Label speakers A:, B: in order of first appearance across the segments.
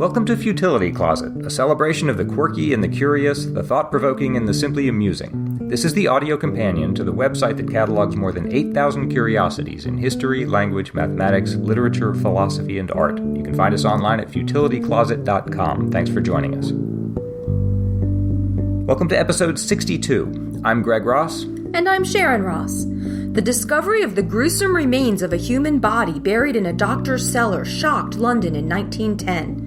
A: Welcome to Futility Closet, a celebration of the quirky and the curious, the thought-provoking and the simply amusing. This is the audio companion to the website that catalogs more than 8,000 curiosities in history, language, mathematics, literature, philosophy, and art. You can find us online at futilitycloset.com. Thanks for joining us. Welcome to episode 62. I'm Greg Ross.
B: And I'm Sharon Ross. The discovery of the gruesome remains of a human body buried in a doctor's cellar shocked London in 1910.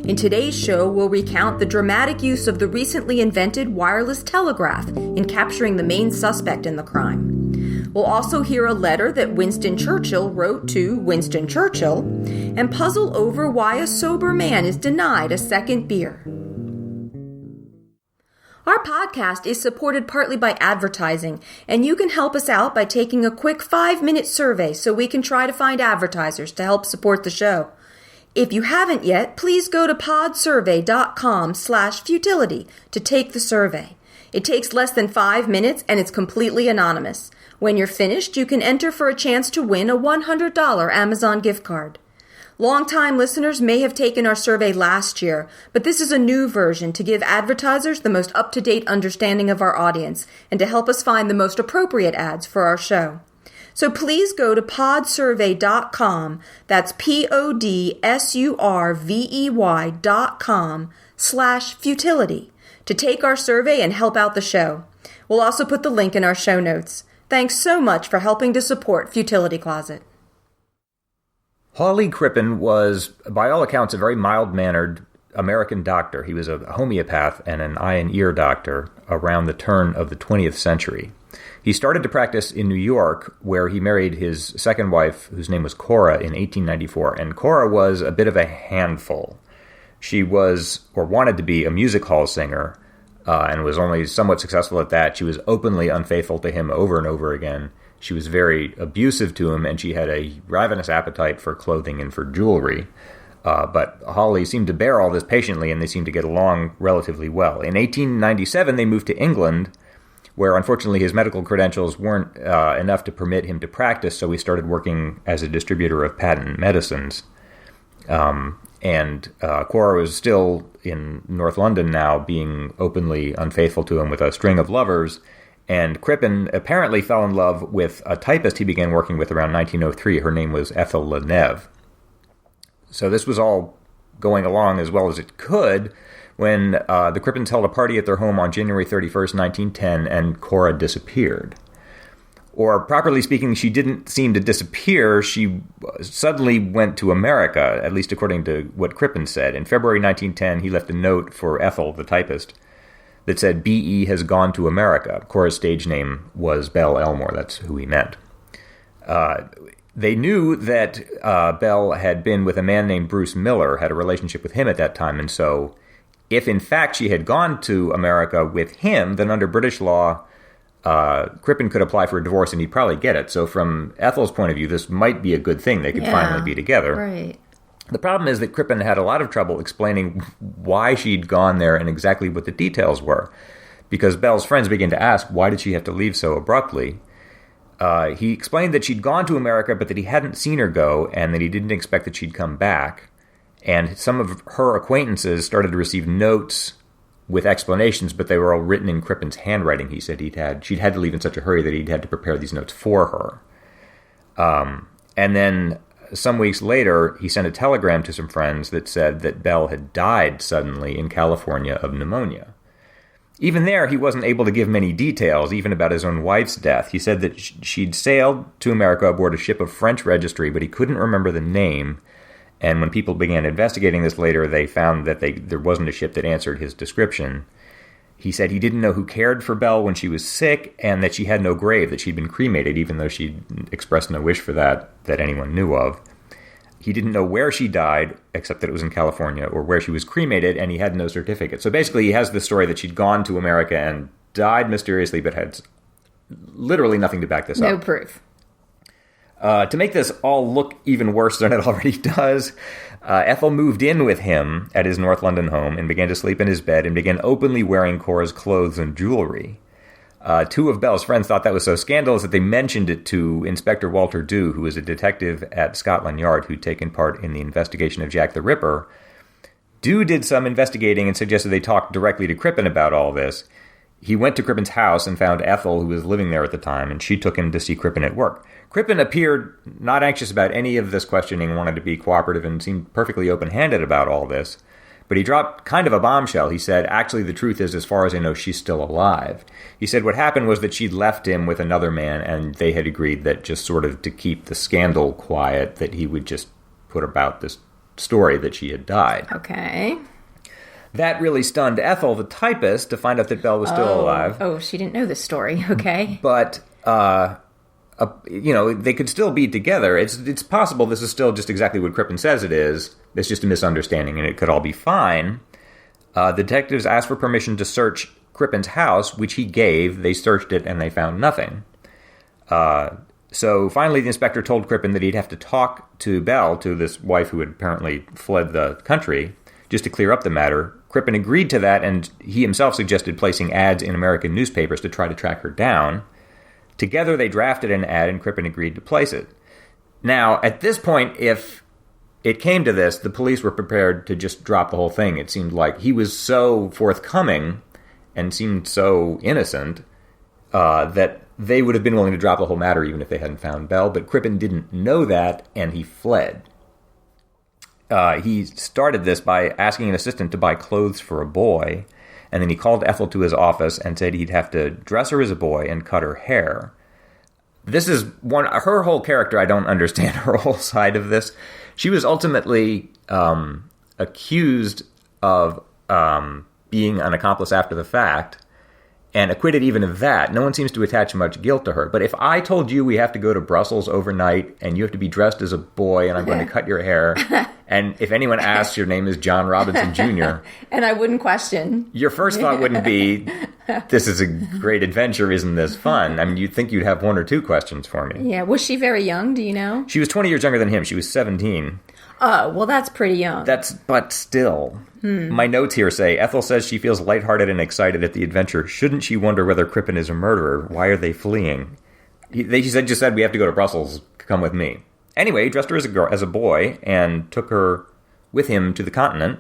B: In today's show, we'll recount the dramatic use of the recently invented wireless telegraph in capturing the main suspect in the crime. We'll also hear a letter that Winston Churchill wrote to Winston Churchill and puzzle over why a sober man is denied a second beer. Our podcast is supported partly by advertising, and you can help us out by taking a quick 5-minute survey so we can try to find advertisers to help support the show. If you haven't yet, please go to podsurvey.com/futility to take the survey. It takes less than 5 minutes and it's completely anonymous. When you're finished, you can enter for a chance to win a $100 Amazon gift card. Long-time listeners may have taken our survey last year, but this is a new version to give advertisers the most up-to-date understanding of our audience and to help us find the most appropriate ads for our show. So please go to podsurvey.com, that's podsurvey.com/futility to take our survey and help out the show. We'll also put the link in our show notes. Thanks so much for helping to support Futility Closet.
A: Hawley Crippen was, by all accounts, a very mild-mannered American doctor. He was a homeopath and an eye and ear doctor around the turn of the 20th century. He started to practice in New York, where he married his second wife, whose name was Cora, in 1894. And Cora was a bit of a handful. She was, or wanted to be, a music hall singer, and was only somewhat successful at that. She was openly unfaithful to him over and over again. She was very abusive to him, and she had a ravenous appetite for clothing and for jewelry. But Hawley seemed to bear all this patiently, and they seemed to get along relatively well. In 1897, they moved to England, where unfortunately his medical credentials weren't enough to permit him to practice, so he started working as a distributor of patent medicines. And Cora was still in North London now, being openly unfaithful to him with a string of lovers. And Crippen apparently fell in love with a typist he began working with around 1903. Her name was Ethel Leneve. So this was all going along as well as it could when the Crippens held a party at their home on January 31st, 1910, and Cora disappeared. Or, properly speaking, she didn't seem to disappear. She suddenly went to America, at least according to what Crippen said. In February 1910, he left a note for Ethel, the typist, that said, B.E. has gone to America. Cora's stage name was Belle Elmore. That's who he meant. They knew that Belle had been with a man named Bruce Miller, had a relationship with him at that time, and so if in fact she had gone to America with him, then under British law, Crippen could apply for a divorce and he'd probably get it. So from Ethel's point of view, this might be a good thing. They could finally be together.
B: Right.
A: The problem is that Crippen had a lot of trouble explaining why she'd gone there and exactly what the details were, because Belle's friends began to ask, why did she have to leave so abruptly? He explained that she'd gone to America, but that he hadn't seen her go, and that he didn't expect that she'd come back. And some of her acquaintances started to receive notes with explanations, but they were all written in Crippen's handwriting. He said she'd had to leave in such a hurry that he'd had to prepare these notes for her. And then some weeks later, he sent a telegram to some friends that said that Belle had died suddenly in California of pneumonia. Even there, he wasn't able to give many details, even about his own wife's death. He said that she'd sailed to America aboard a ship of French registry, but he couldn't remember the name. And when people began investigating this later, they found that there wasn't a ship that answered his description. He said he didn't know who cared for Belle when she was sick, and that she had no grave, that she'd been cremated, even though she'd expressed no wish for that anyone knew of. He didn't know where she died, except that it was in California, or where she was cremated, and he had no certificate. So basically, he has the story that she'd gone to America and died mysteriously, but had literally nothing to back this up.
B: No proof.
A: To make this all look even worse than it already does, Ethel moved in with him at his North London home and began to sleep in his bed and began openly wearing Cora's clothes and jewelry. Two of Belle's friends thought that was so scandalous that they mentioned it to Inspector Walter Dew, who was a detective at Scotland Yard who'd taken part in the investigation of Jack the Ripper. Dew did some investigating and suggested they talk directly to Crippen about all this. He went to Crippen's house and found Ethel, who was living there at the time, and she took him to see Crippen at work. Crippen appeared not anxious about any of this questioning, wanted to be cooperative, and seemed perfectly open-handed about all this. But he dropped kind of a bombshell. He said, actually, the truth is, as far as I know, she's still alive. He said what happened was that she'd left him with another man, and they had agreed that just sort of to keep the scandal quiet, that he would just put about this story that she had died.
B: Okay.
A: That really stunned Ethel, the typist, to find out that Belle was still alive.
B: Oh, she didn't know this story. Okay.
A: But, they could still be together. It's possible this is still just exactly what Crippen says it is. It's just a misunderstanding, and it could all be fine. The detectives asked for permission to search Crippen's house, which he gave. They searched it, and they found nothing. So finally, the inspector told Crippen that he'd have to talk to Belle, to this wife who had apparently fled the country, just to clear up the matter. Crippen agreed to that, and he himself suggested placing ads in American newspapers to try to track her down. Together, they drafted an ad, and Crippen agreed to place it. Now, at this point, if it came to this, the police were prepared to just drop the whole thing. It seemed like he was so forthcoming and seemed so innocent that they would have been willing to drop the whole matter even if they hadn't found Belle. But Crippen didn't know that, and he fled. He started this by asking an assistant to buy clothes for a boy, and then he called Ethel to his office and said he'd have to dress her as a boy and cut her hair. This is her whole character. I don't understand her whole side of this. She was ultimately accused of being an accomplice after the fact, and acquitted even of that. No one seems to attach much guilt to her. But if I told you we have to go to Brussels overnight, and you have to be dressed as a boy, and I'm going to cut your hair, and if anyone asks, your name is John Robinson Jr.,
B: and I wouldn't question.
A: Your first thought wouldn't be, this is a great adventure, isn't this fun? I mean, you'd think you'd have one or two questions for me.
B: Yeah, was she very young, do you know?
A: She was 20 years younger than him. She was 17.
B: Oh, well, that's pretty young.
A: But still. My notes here say, Ethel says she feels lighthearted and excited at the adventure. Shouldn't she wonder whether Crippen is a murderer? Why are they fleeing? She just said, we have to go to Brussels. Come with me. Anyway, he dressed her as a boy and took her with him to the continent.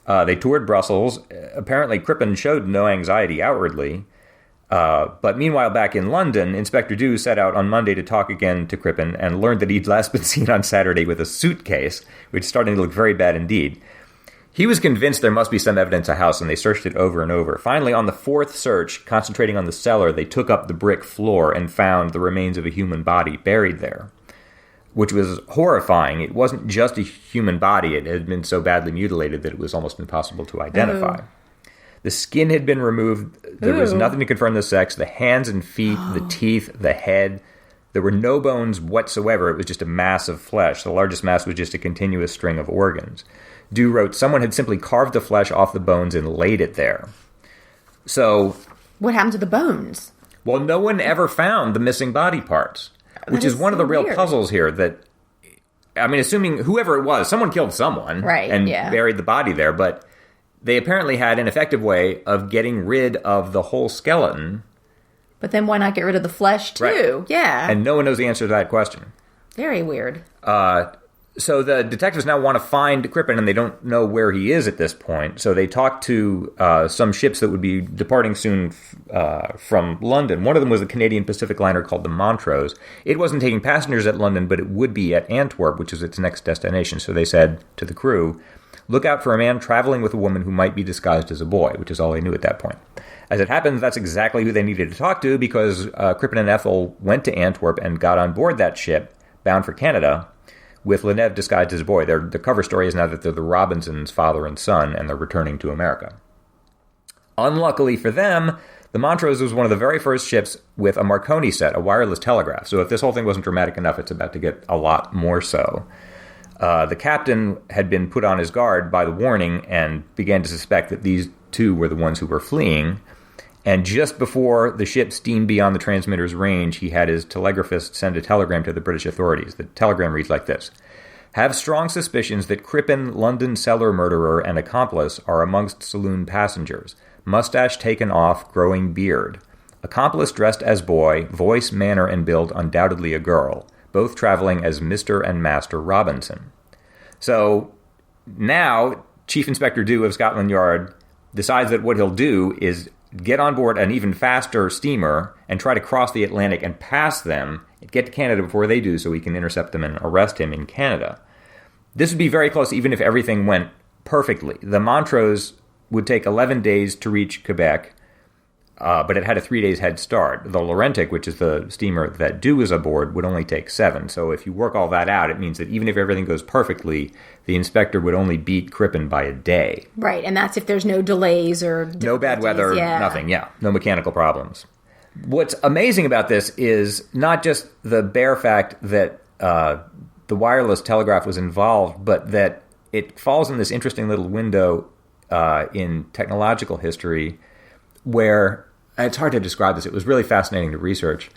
A: They toured Brussels. Apparently, Crippen showed no anxiety outwardly. But meanwhile, back in London, Inspector Dew set out on Monday to talk again to Crippen and learned that he'd last been seen on Saturday with a suitcase, which is starting to look very bad indeed. He was convinced there must be some evidence in the house, and they searched it over and over. Finally, on the fourth search, concentrating on the cellar, they took up the brick floor and found the remains of a human body buried there, which was horrifying. It wasn't just a human body. It had been so badly mutilated that it was almost impossible to identify. Oh. The skin had been removed. There was nothing to confirm the sex. The hands and feet, the teeth, the head. There were no bones whatsoever. It was just a mass of flesh. The largest mass was just a continuous string of organs. Dew wrote, someone had simply carved the flesh off the bones and laid it there. So... what happened to the bones? Well, no one ever found the missing body parts, which is one of the real puzzles here that... I mean, assuming whoever it was, someone killed someone and buried the body there, but they apparently had an effective way of getting rid of the whole skeleton. But then why not get rid of the flesh, too? Right. Yeah. And no one knows the answer to that question. Very weird. So the detectives now want to find Crippen, and they don't know where he is at this point. So they talked to some ships that would be departing soon from London. One of them was a Canadian Pacific liner called the Montrose. It wasn't taking passengers at London, but it would be at Antwerp, which is its next destination. So they said to the crew, look out for a man traveling with a woman who might be disguised as a boy, which is all they knew at that point. As it happens, that's exactly who they needed to talk to, because Crippen and Ethel went to Antwerp and got on board that ship, bound for Canada, with Leneve disguised as a boy. The cover story is now that they're the Robinsons' father and son, and they're returning to America. Unluckily for them, the Montrose was one of the very first ships with a Marconi set, a wireless telegraph. So if this whole thing wasn't dramatic enough, it's about to get a lot more so. The captain had been put on his guard by the warning and began to suspect that these two were the ones who were fleeing. And just before the ship steamed beyond the transmitter's range, he had his telegraphist send a telegram to the British authorities. The telegram reads like this. Have strong suspicions that Crippen, London cellar murderer, and accomplice are amongst saloon passengers. Mustache taken off, growing beard. Accomplice dressed as boy, voice, manner, and build undoubtedly a girl. Both traveling as Mr. and Master Robinson. So now Chief Inspector Dew of Scotland Yard decides that what he'll do is get on board an even faster steamer and try to cross the Atlantic and pass them, get to Canada before they do so he can intercept them and arrest him in Canada. This would be very close even if everything went perfectly. The Montrose would take 11 days to reach Quebec, but it had a 3 days head start. The Laurentic, which is the steamer that Dew is aboard, would only take 7. So if you work all that out, it means that even if everything goes perfectly, the inspector would only beat Crippen by a day.
B: Right, and that's if there's no delays or
A: no bad weather, nothing, no mechanical problems. What's amazing about this is not just the bare fact that the wireless telegraph was involved, but that it falls in this interesting little window in technological history where it's hard to describe this. It was really fascinating to research.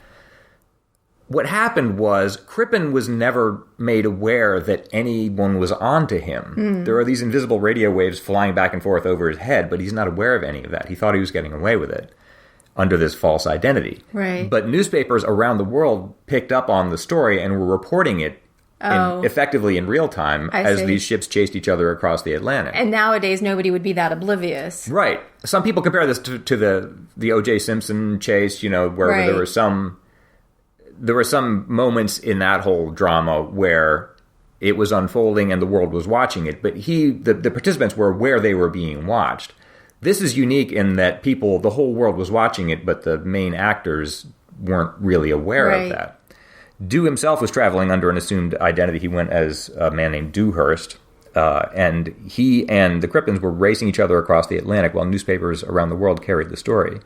A: What happened was Crippen was never made aware that anyone was on to him. There are these invisible radio waves flying back and forth over his head, but he's not aware of any of that. He thought he was getting away with it under this false identity.
B: Right.
A: But newspapers around the world picked up on the story and were reporting it effectively in real time as these ships chased each other across the Atlantic.
B: And nowadays, nobody would be that oblivious.
A: Right. Some people compare this to the O.J. Simpson chase, where there were some moments in that whole drama where it was unfolding and the world was watching it, but the participants were aware they were being watched. This is unique in that the whole world was watching it, but the main actors weren't really aware of that. Dew himself was traveling under an assumed identity. He went as a man named Dewhurst, and he and the Crippens were racing each other across the Atlantic while newspapers around the world carried the story.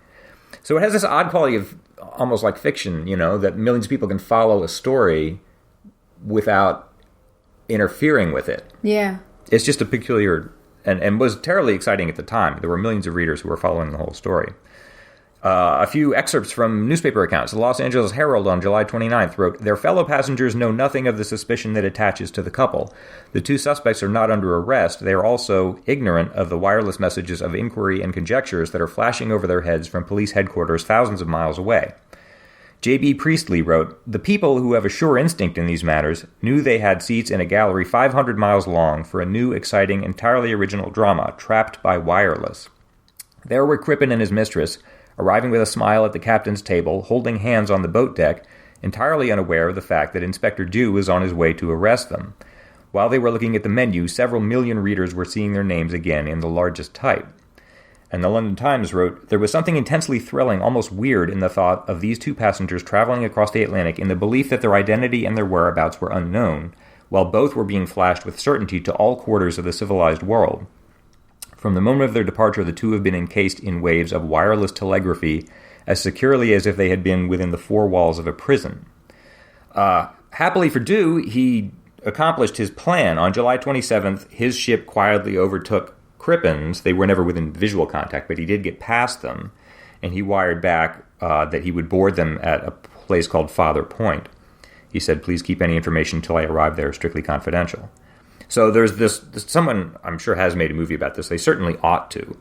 A: So it has this odd quality of almost like fiction, that millions of people can follow a story without interfering with it.
B: Yeah.
A: It's just a peculiar, and was terribly exciting at the time. There were millions of readers who were following the whole story. A few excerpts from newspaper accounts. The Los Angeles Herald on July 29th wrote, "Their fellow passengers know nothing of the suspicion that attaches to the couple. The two suspects are not under arrest. They are also ignorant of the wireless messages of inquiry and conjectures that are flashing over their heads from police headquarters thousands of miles away." J.B. Priestley wrote, "The people who have a sure instinct in these matters knew they had seats in a gallery 500 miles long for a new, exciting, entirely original drama, Trapped by Wireless. There were Crippen and his mistress, arriving with a smile at the captain's table, holding hands on the boat deck, entirely unaware of the fact that Inspector Dew was on his way to arrest them. While they were looking at the menu, several million readers were seeing their names again in the largest type." And the London Times wrote, "There was something intensely thrilling, almost weird, in the thought of these two passengers traveling across the Atlantic in the belief that their identity and their whereabouts were unknown, while both were being flashed with certainty to all quarters of the civilized world. From the moment of their departure, the two have been encased in waves of wireless telegraphy as securely as if they had been within the four walls of a prison." Happily for Dew, he accomplished his plan. On July 27th, his ship quietly overtook Crippen's. They were never within visual contact, but he did get past them, and he wired back that he would board them at a place called Father Point. He said, "Please keep any information until I arrive there, strictly confidential." So there's this someone I'm sure has made a movie about this. They certainly ought to.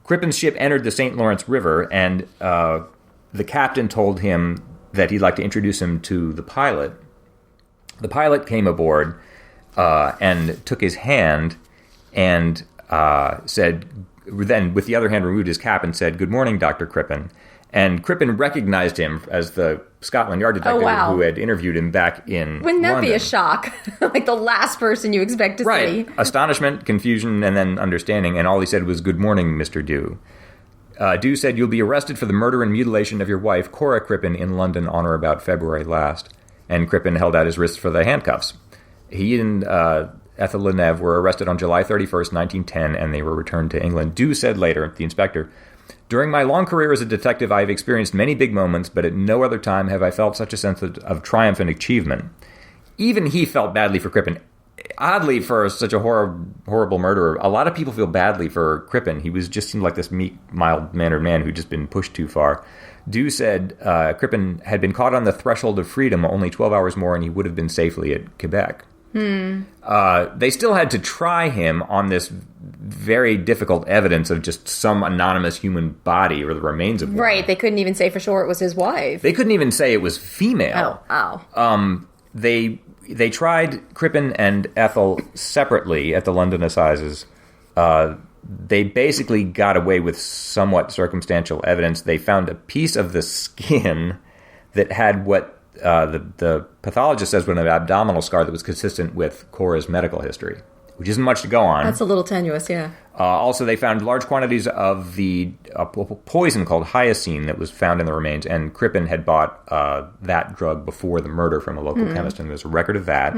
A: Crippen's ship entered the St. Lawrence River, and the captain told him that he'd like to introduce him to the pilot. The pilot came aboard and took his hand and said, then with the other hand removed his cap and said, "Good morning, Dr. Crippen." And Crippen recognized him as the Scotland Yard detective who had interviewed him back in
B: Wouldn't that
A: London.
B: be a shock? Like the last person you expect to see.
A: Right. Astonishment, confusion, and then understanding. And all he said was, "Good morning, Mr. Dew." Dew said, "You'll be arrested for the murder and mutilation of your wife, Cora Crippen, in London on or about February last." And Crippen held out his wrists for the handcuffs. He and Ethel Leneve were arrested on July 31st, 1910, and they were returned to England. Dew said later, the inspector, "During my long career as a detective, I have experienced many big moments, but at no other time have I felt such a sense of triumph and achievement." Even he felt badly for Crippen. Oddly, for such a horrible murderer, a lot of people feel badly for Crippen. He seemed like this meek, mild-mannered man who'd just been pushed too far. Dew said Crippen had been caught on the threshold of freedom only 12 hours more, and he would have been safely at Quebec. They still had to try him on this very difficult evidence of just some anonymous human body or the remains of one.
B: Right, they couldn't even say for sure it was his wife.
A: They couldn't even say it was female. They tried Crippen and Ethel separately at the London Assizes, they basically got away with somewhat circumstantial evidence. They found a piece of the skin that had what the pathologist says was an abdominal scar that was consistent with Cora's medical history, which isn't much to go on.
B: That's a little tenuous, yeah.
A: Also, they found large quantities of the poison called hyoscine that was found in the remains, and Crippen had bought that drug before the murder from a local chemist, and there's a record of that.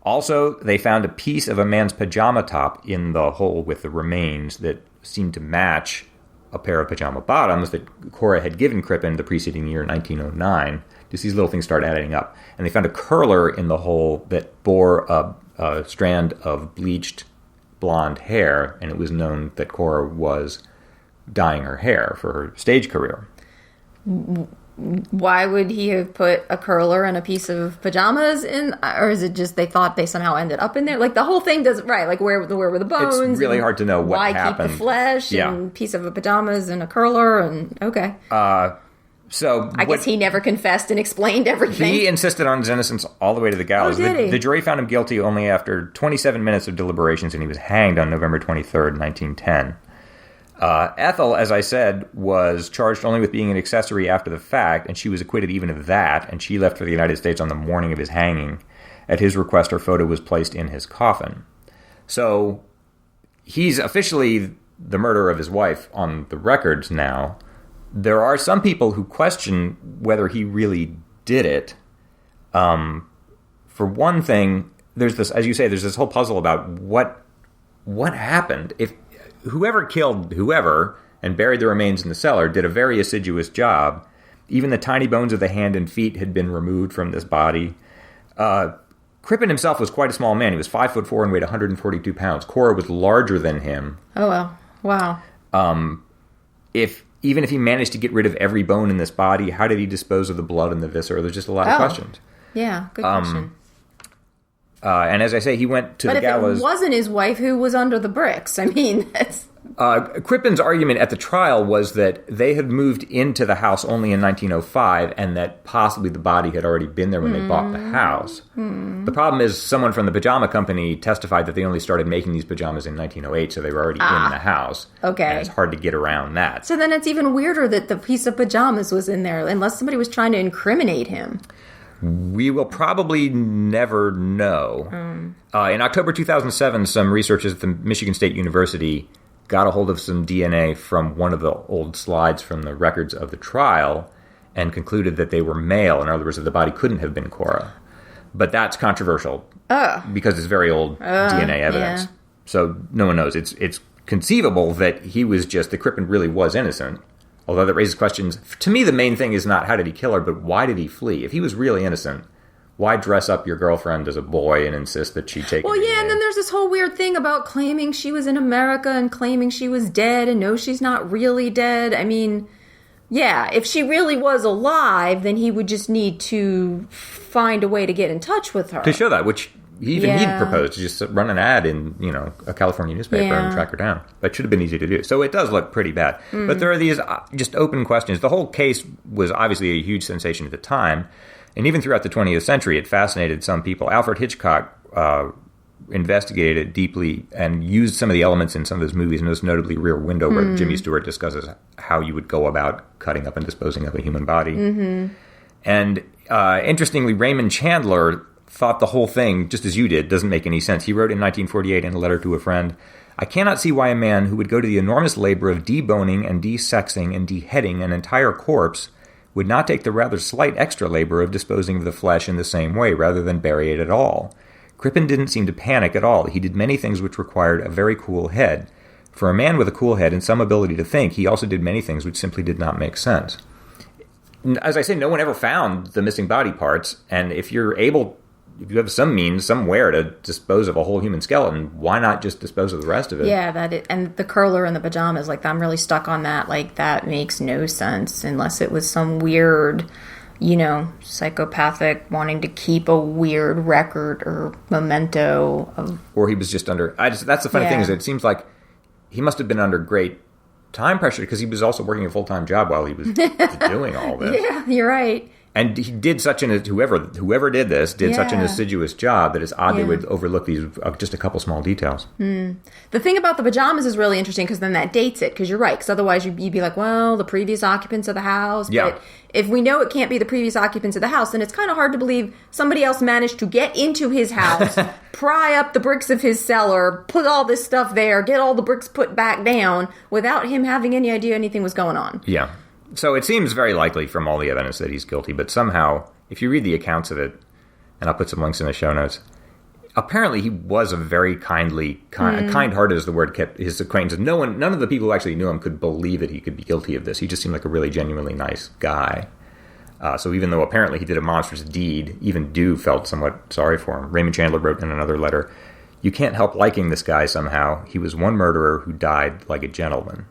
A: Also, they found a piece of a man's pajama top in the hole with the remains that seemed to match a pair of pajama bottoms that Cora had given Crippen the preceding year, 1909. Just these little things start adding up. And they found a curler in the hole that bore a strand of bleached blonde hair, and it was known that Cora was dyeing her hair for her stage career.
B: Why would he have put a curler and a piece of pajamas in? Or is it just they thought they somehow ended up in there? Like, the whole thing doesn't... Right, like, where were the bones?
A: It's really hard to know what happened.
B: Why keep the flesh and a piece of pajamas and a curler and... Okay.
A: So
B: I guess he never confessed and explained everything.
A: He insisted on his innocence all the way to the gallows.
B: Oh, did he?
A: The jury found him guilty only after 27 minutes of deliberations, and he was hanged on November 23rd, 1910. Ethel, as I said, was charged only with being an accessory after the fact, and she was acquitted even of that, and she left for the United States on the morning of his hanging. At his request, her photo was placed in his coffin. So he's officially the murderer of his wife on the records now. There are some people who question whether he really did it. For one thing, there's this, as you say, there's this whole puzzle about what happened. If whoever killed whoever and buried the remains in the cellar did a very assiduous job. Even the tiny bones of the hand and feet had been removed from this body. Crippen himself was quite a small man. He was 5'4" and weighed 142 pounds. Cora was larger than him.
B: Oh, well. Wow.
A: Even if he managed to get rid of every bone in this body, how did he dispose of the blood and the viscera? There's just a lot of questions.
B: Yeah, good question.
A: And as I say, he went to the gallows.
B: But if it wasn't his wife, who was under the bricks? I mean, that's...
A: Crippen's argument at the trial was that they had moved into the house only in 1905 and that possibly the body had already been there when they bought the house. The problem is someone from the pajama company testified that they only started making these pajamas in 1908, so they were already in the house.
B: Okay.
A: And it's hard to get around that.
B: So then it's even weirder that the piece of pajamas was in there, unless somebody was trying to incriminate him.
A: We will probably never know. In October 2007, some researchers at the Michigan State University got a hold of some DNA from one of the old slides from the records of the trial and concluded that they were male. In other words, that the body couldn't have been Cora. But that's controversial because it's very old DNA evidence.
B: Yeah.
A: So no one knows. It's conceivable that he was just, that Crippen really was innocent. Although that raises questions. To me, the main thing is not how did he kill her, but why did he flee? If he was really innocent, why dress up your girlfriend as a boy and insist that she take...
B: Well, yeah, and then there's this whole weird thing about claiming she was in America and claiming she was dead, and no, she's not really dead. I mean, yeah, if she really was alive, then he would just need to find a way to get in touch with her.
A: To show that, which he'd proposed, to just run an ad in, a California newspaper and track her down. That should have been easy to do. So it does look pretty bad. But there are these just open questions. The whole case was obviously a huge sensation at the time. And even throughout the 20th century, it fascinated some people. Alfred Hitchcock investigated it deeply and used some of the elements in some of those movies, most notably Rear Window, where Jimmy Stewart discusses how you would go about cutting up and disposing of a human body. And interestingly, Raymond Chandler thought the whole thing, just as you did, doesn't make any sense. He wrote in 1948 in a letter to a friend, "I cannot see why a man who would go to the enormous labor of deboning and desexing and deheading an entire corpse would not take the rather slight extra labor of disposing of the flesh in the same way, rather than bury it at all. Crippen didn't seem to panic at all. He did many things which required a very cool head. For a man with a cool head and some ability to think, he also did many things which simply did not make sense." As I say, no one ever found the missing body parts, and if you have some means, somewhere to dispose of a whole human skeleton, why not just dispose of the rest of it?
B: Yeah, and the curler and the pajamas, like, I'm really stuck on that. Like, that makes no sense unless it was some weird, psychopathic wanting to keep a weird record or memento of...
A: Or he was just under... that's the funny thing, is it seems like he must have been under great time pressure because he was also working a full-time job while he was doing all this.
B: Yeah, you're right.
A: And he did whoever did this did such an assiduous job that it's odd they would overlook these just a couple small details.
B: The thing about the pajamas is really interesting because then that dates it, because you're right. Because otherwise you'd be like, well, the previous occupants of the house.
A: Yeah.
B: But if we know it can't be the previous occupants of the house, then it's kind of hard to believe somebody else managed to get into his house, pry up the bricks of his cellar, put all this stuff there, get all the bricks put back down without him having any idea anything was going on.
A: Yeah. So it seems very likely from all the evidence that he's guilty, but somehow, if you read the accounts of it, and I'll put some links in the show notes, apparently he was a very kind-hearted is the word, kept his acquaintances. None of the people who actually knew him could believe that he could be guilty of this. He just seemed like a really genuinely nice guy. So even though apparently he did a monstrous deed, even Dew felt somewhat sorry for him. Raymond Chandler wrote in another letter, "You can't help liking this guy somehow. He was one murderer who died like a gentleman."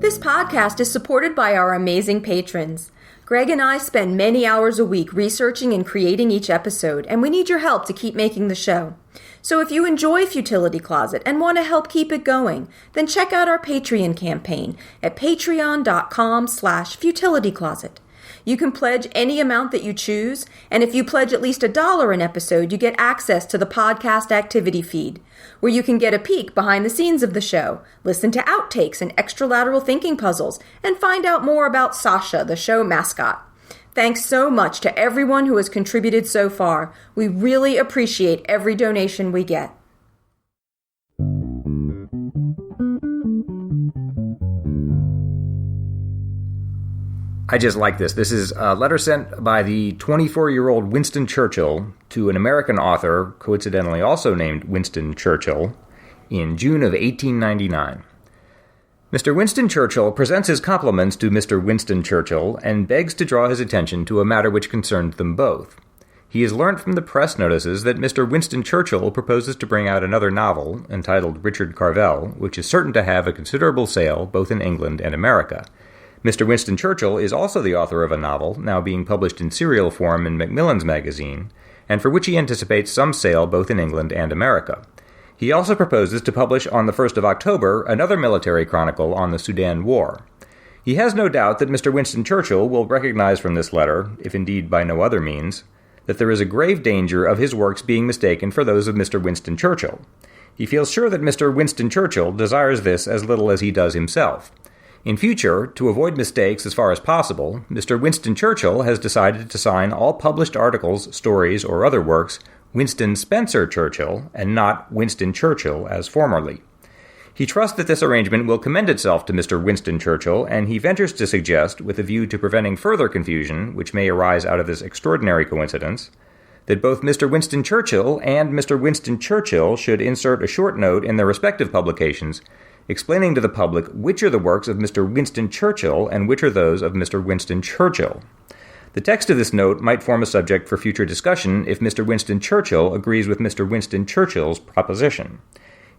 B: This podcast is supported by our amazing patrons. Greg and I spend many hours a week researching and creating each episode, and we need your help to keep making the show. So if you enjoy Futility Closet and want to help keep it going, then check out our Patreon campaign at patreon.com/futilitycloset. You can pledge any amount that you choose, and if you pledge at least $1 an episode, you get access to the podcast activity feed, where you can get a peek behind the scenes of the show, listen to outtakes and extra lateral thinking puzzles, and find out more about Sasha, the show mascot. Thanks so much to everyone who has contributed so far. We really appreciate every donation we get.
A: I just like this. This is a letter sent by the 24-year-old Winston Churchill to an American author, coincidentally also named Winston Churchill, in June of 1899. Mr. Winston Churchill presents his compliments to Mr. Winston Churchill and begs to draw his attention to a matter which concerned them both. He has learnt from the press notices that Mr. Winston Churchill proposes to bring out another novel, entitled Richard Carvel, which is certain to have a considerable sale both in England and America. Mr. Winston Churchill is also the author of a novel, now being published in serial form in Macmillan's magazine, and for which he anticipates some sale both in England and America. He also proposes to publish on the 1st of October another military chronicle on the Sudan War. He has no doubt that Mr. Winston Churchill will recognize from this letter, if indeed by no other means, that there is a grave danger of his works being mistaken for those of Mr. Winston Churchill. He feels sure that Mr. Winston Churchill desires this as little as he does himself. In future, to avoid mistakes as far as possible, Mr. Winston Churchill has decided to sign all published articles, stories, or other works Winston Spencer Churchill, and not Winston Churchill as formerly. He trusts that this arrangement will commend itself to Mr. Winston Churchill, and he ventures to suggest, with a view to preventing further confusion, which may arise out of this extraordinary coincidence, that both Mr. Winston Churchill and Mr. Winston Churchill should insert a short note in their respective publications explaining to the public which are the works of Mr. Winston Churchill and which are those of Mr. Winston Churchill. The text of this note might form a subject for future discussion if Mr. Winston Churchill agrees with Mr. Winston Churchill's proposition.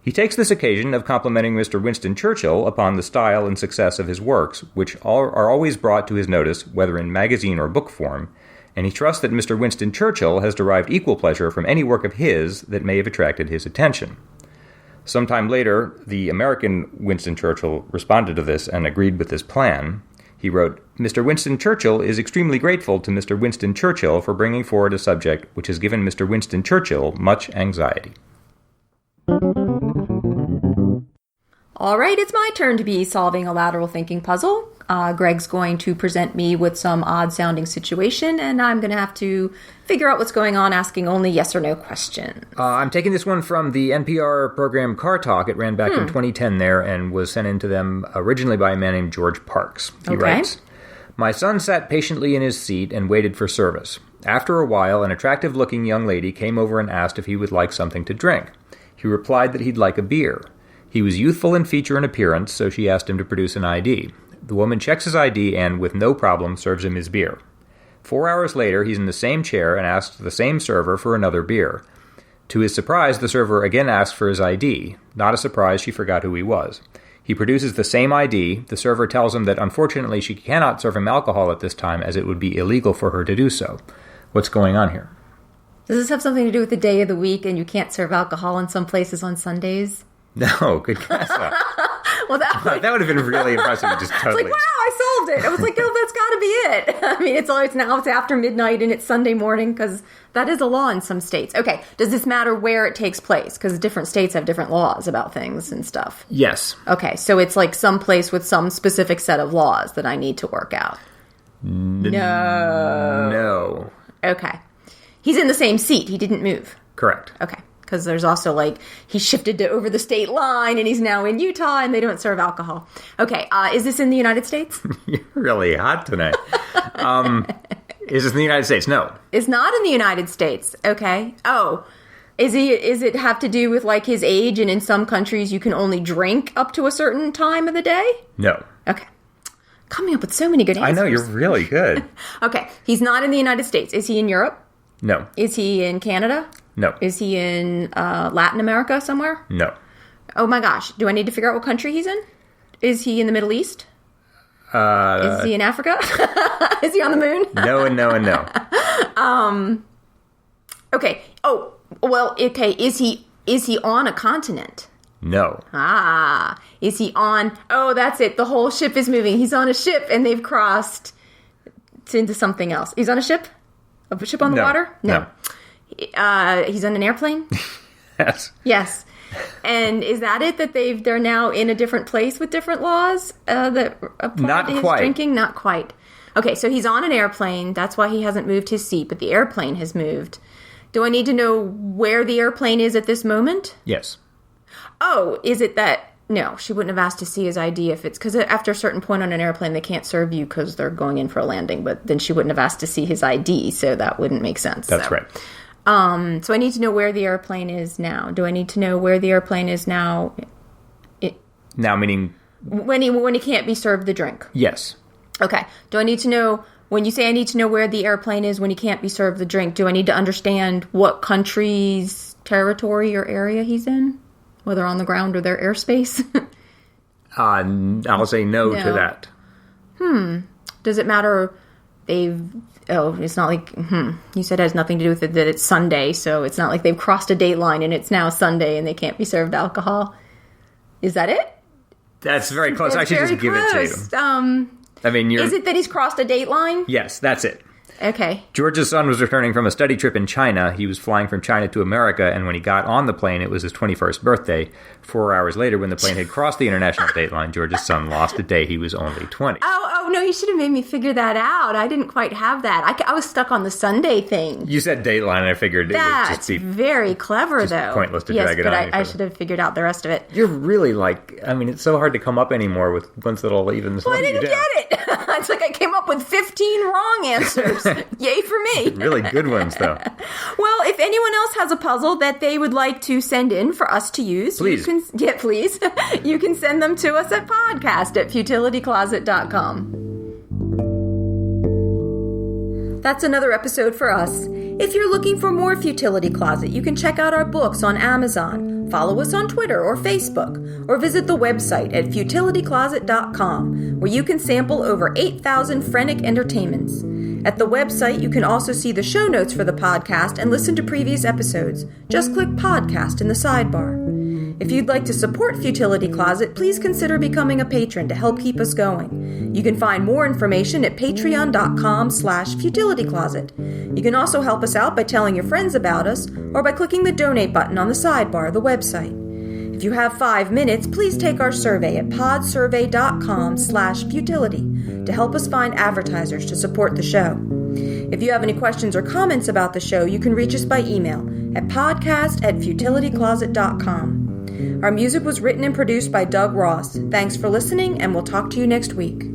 A: He takes this occasion of complimenting Mr. Winston Churchill upon the style and success of his works, which are always brought to his notice, whether in magazine or book form, and he trusts that Mr. Winston Churchill has derived equal pleasure from any work of his that may have attracted his attention. Sometime later, the American Winston Churchill responded to this and agreed with this plan. He wrote, "Mr. Winston Churchill is extremely grateful to Mr. Winston Churchill for bringing forward a subject which has given Mr. Winston Churchill much anxiety."
B: All right, it's my turn to be solving a lateral thinking puzzle. Greg's going to present me with some odd-sounding situation, and I'm going to have to figure out what's going on, asking only yes or no questions.
A: I'm taking this one from the NPR program Car Talk. It ran back in 2010 there and was sent in to them originally by a man named George Parks. He writes, "My son sat patiently in his seat and waited for service. After a while, an attractive-looking young lady came over and asked if he would like something to drink. He replied that he'd like a beer. He was youthful in feature and appearance, so she asked him to produce an ID. The woman checks his ID and, with no problem, serves him his beer. 4 hours later, he's in the same chair and asks the same server for another beer. To his surprise, the server again asks for his ID. Not a surprise, she forgot who he was. He produces the same ID. The server tells him that unfortunately she cannot serve him alcohol at this time as it would be illegal for her to do so. What's going on here?"
B: Does this have something to do with the day of the week and you can't serve alcohol in some places on Sundays?
A: No, good guess.
B: Well, that
A: would have been really impressive. Just totally.
B: It's like, wow, I solved it. I was like, oh, that's got to be it. I mean, it's after midnight and it's Sunday morning because that is a law in some states. Okay, does this matter where it takes place? Because different states have different laws about things and stuff.
A: Yes.
B: Okay, so it's like some place with some specific set of laws that I need to work out.
A: No.
B: Okay. He's in the same seat. He didn't move.
A: Correct.
B: Okay. Because there's also, like, he shifted to over the state line, and he's now in Utah, and they don't serve alcohol. Okay, is this in the United States?
A: You're really hot tonight. Is this in the United States? No.
B: It's not in the United States. Okay. Oh, is it have to do with, like, his age, and in some countries you can only drink up to a certain time of the day?
A: No.
B: Okay. Coming up with so many good answers.
A: I know, you're really good.
B: Okay, he's not in the United States. Is he in Europe?
A: No.
B: Is he in Canada?
A: No.
B: Is he in Latin America somewhere?
A: No.
B: Oh my gosh. Do I need to figure out what country he's in? Is he in the Middle East? Is he in Africa? Is he on the moon?
A: No and no and no.
B: Okay. Oh, well, okay. Is he on a continent?
A: No.
B: Is he on... Oh, that's it. The whole ship is moving. He's on a ship and they've crossed into something else. He's on a ship? A ship on the water?
A: No.
B: He's on an airplane?
A: Yes.
B: Yes. And is that it? That they're now in a different place with different laws that apply
A: Not
B: to his
A: quite.
B: drinking? Not quite. Okay, so he's on an airplane. That's why he hasn't moved his seat, but the airplane has moved. Do I need to know where the airplane is at this moment?
A: Yes.
B: Oh, is it that... No, she wouldn't have asked to see his ID if it's... Because after a certain point on an airplane, they can't serve you because they're going in for a landing. But then she wouldn't have asked to see his ID, so that wouldn't make sense.
A: That's right.
B: So I need to know where the airplane is now. Do I need to know where the airplane is now?
A: Now meaning...
B: When he can't be served the drink.
A: Yes.
B: Okay. Do I need to know... When you say I need to know where the airplane is when he can't be served the drink, do I need to understand what country's territory or area he's in? Whether on the ground or their airspace?
A: I'll say no to that.
B: Does it matter it's not like... You said it has nothing to do with it that it's Sunday, so it's not like they've crossed a date line and it's now Sunday and they can't be served alcohol. Is that it?
A: That's very close. I should just give it to you. I mean,
B: Is it that he's crossed a date line?
A: Yes, that's it.
B: Okay.
A: George's son was returning from a study trip in China. He was flying from China to America, and when he got on the plane, it was his 21st birthday. 4 hours later, when the plane had crossed the international date line, George's son lost a day. He was only 20.
B: Oh, no, you should have made me figure that out. I didn't quite have that. I was stuck on the Sunday thing.
A: You said date line, and I figured it would just be...
B: very clever, though.
A: Pointless to drag it on.
B: Yes, but I should have figured out the rest of it.
A: You're really it's so hard to come up anymore with ones that'll even...
B: Well, I didn't get it. It's like I came up with 15 wrong answers. Yay for me.
A: Really good ones, though.
B: Well, if anyone else has a puzzle that they would like to send in for us to use,
A: please.
B: Please. You can send them to us at podcast@futilitycloset.com. That's another episode for us. If you're looking for more Futility Closet, you can check out our books on Amazon, follow us on Twitter or Facebook, or visit the website at futilitycloset.com, where you can sample over 8,000 Phrenic entertainments. At the website, you can also see the show notes for the podcast and listen to previous episodes. Just click Podcast in the sidebar. If you'd like to support Futility Closet, please consider becoming a patron to help keep us going. You can find more information at patreon.com/futilitycloset. You can also help us out by telling your friends about us or by clicking the donate button on the sidebar of the website. If you have 5 minutes, please take our survey at podsurvey.com/futility to help us find advertisers to support the show. If you have any questions or comments about the show, you can reach us by email at podcast@futilitycloset.com. Our music was written and produced by Doug Ross. Thanks for listening, and we'll talk to you next week.